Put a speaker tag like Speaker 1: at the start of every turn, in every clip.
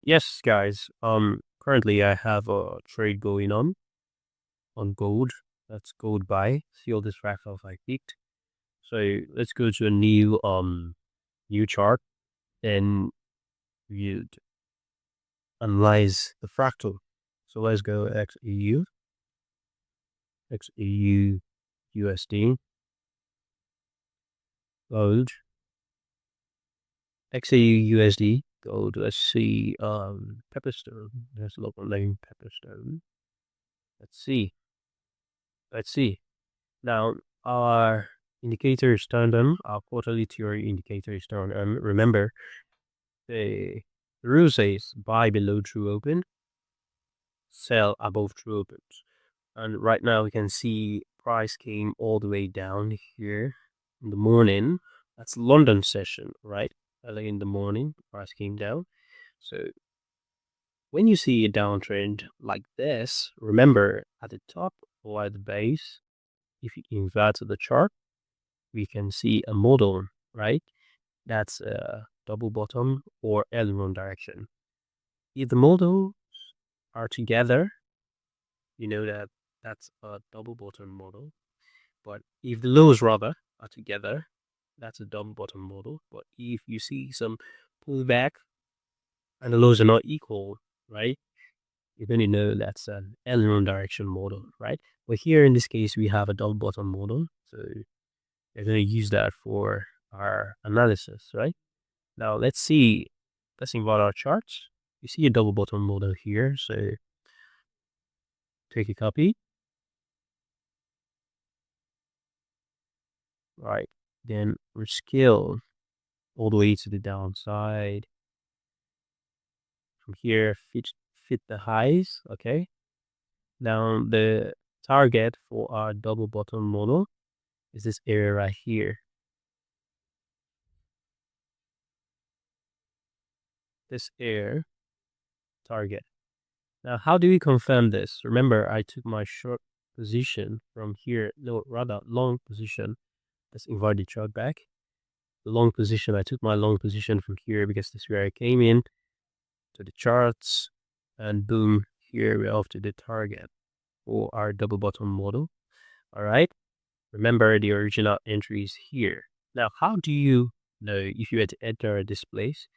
Speaker 1: Yes, guys. Currently I have a trade going on gold. That's gold buy. See all these fractals I picked. So let's go to a new chart and we analyze the fractal. So let's go XAU USD, gold, XAU USD, gold. Let's see Pepperstone. There's a local name Pepperstone. Let's see. Let's see. Now, our indicator is turned on, our quarterly theory indicator is turned on. Remember, the rule says buy below true open, sell above true opens. And right now we can see price came all the way down here in the morning. That's London session, right? Early in the morning, price came down. So when you see a downtrend like this, remember at the top or at the base, if you invert the chart, we can see a model, right? That's a double bottom or aileron direction. If the models are together, you know that that's a double bottom model. But if the lows rather are together, that's a double bottom model. But if you see some pullback and the lows are not equal, right? You then you know that's an aileron direction model, right? But here in this case, we have a double bottom model. So we're going to use that for our analysis, right? Now let's invert our charts. You see a double bottom model here, so take a copy. Right, then rescale all the way to the downside. From here, fit the highs, okay? Now the target for our double bottom model is this area right here. This area target. Now, how do we confirm this? Remember, I took my short position from here, no, rather long position. Let's invert the chart back. The long position, I took my long position from here because this is where I came in to the charts, and boom, here we're off to the target for our double bottom model. All right, remember the original entry is here. Now, how do you know if you had to enter this place?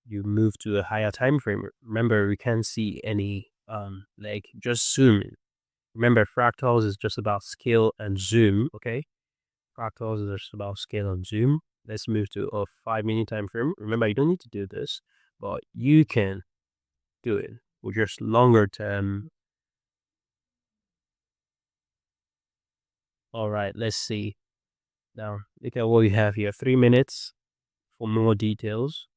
Speaker 1: You move to a higher time frame. Remember, we can't see any like just zoom in. Remember, fractals is just about scale and zoom. Okay, fractals is just about scale and zoom. Let's move to a 5-minute time frame. Remember, you don't need to do this, but you can do it with just longer term. All right, let's see. Now, look at what we have here. 3 minutes for more details.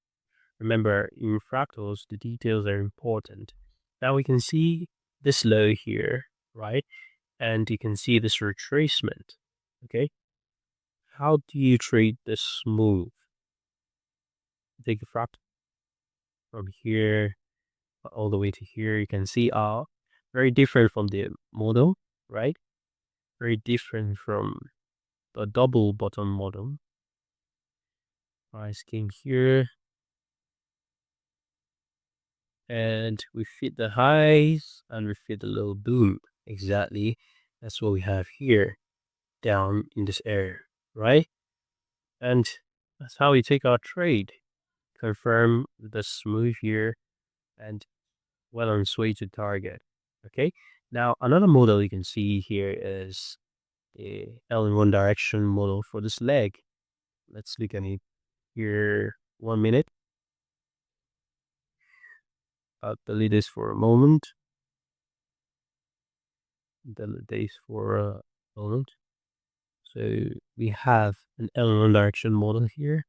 Speaker 1: Remember, in fractals, the details are important. Now we can see this low here, right? And you can see this retracement, okay? How do you treat this move? Take a fractal from here all the way to here. You can see very different from the model, right? Very different from the double bottom model. Price came here and we fit the highs and we fit the low. Boom. Exactly. That's what we have here down in this area, right? And that's how we take our trade. Confirm the smooth here and well on its way to target. Okay. Now another model you can see here is the L in one direction model for this leg. Let's look at it here 1 minute. I'll delete this for a moment. Delete this for a moment. So we have an L in one direction model here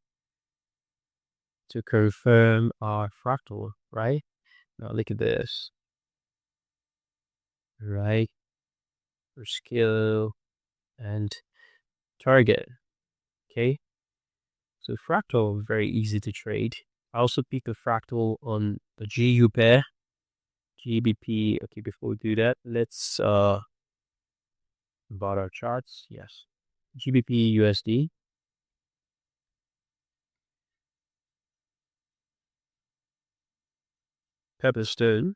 Speaker 1: to confirm our fractal, right? Now look at this. Right, for skill and target. Okay, so fractal very easy to trade. I also pick a fractal on the GU pair, GBP. Okay, before we do that, let's about our charts. Yes, GBP USD. pepperstone.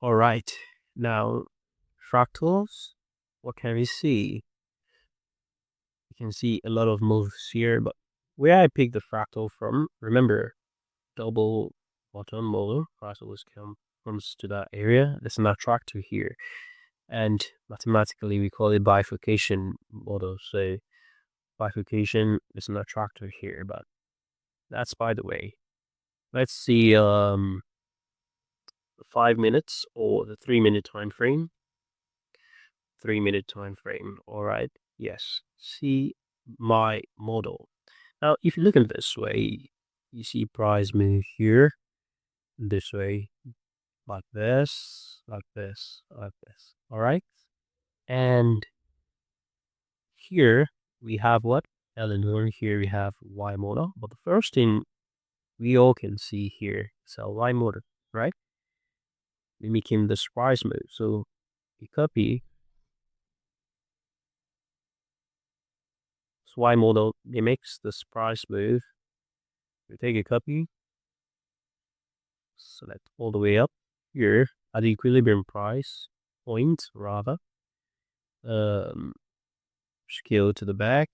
Speaker 1: All right, now fractals. What can we see? You can see a lot of moves here, but where I picked the fractal from, remember, double bottom model, fractal comes to that area. There's an attractor here, and mathematically we call it bifurcation model. So bifurcation is an attractor here, but that's by the way. Let's see the 5 minutes or the 3-minute time frame. 3-minute time frame. All right. Yes. See my model. Now, if you look at this way, you see price move here, this way, like this, like this, like this. All right. And here we have what? L and R. Here we have Y model. But the first thing we all can see here is a Y model, right? Mimicking the price move. So we copy Y model mimics the price move. We take a copy, select all the way up here at the equilibrium price point, rather. Scale to the back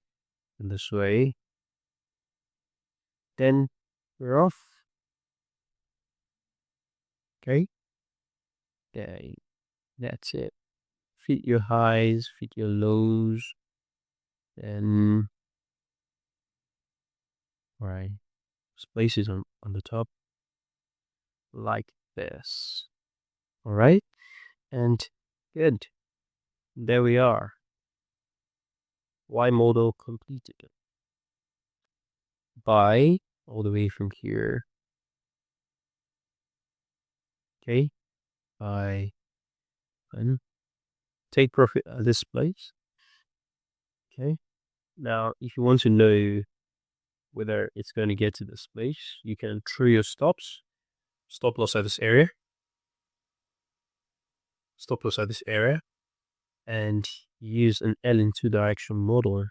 Speaker 1: in this way. Then we're off. Okay. Okay. That's it. Fit your highs, fit your lows. Then, right, place it on the top like this. All right. And good. There we are. Y model completed. Buy all the way from here. Okay. Buy and take profit at this place. Okay. Now, if you want to know whether it's going to get to this place, you can throw your stop loss at this area, and use an L in 2 direction model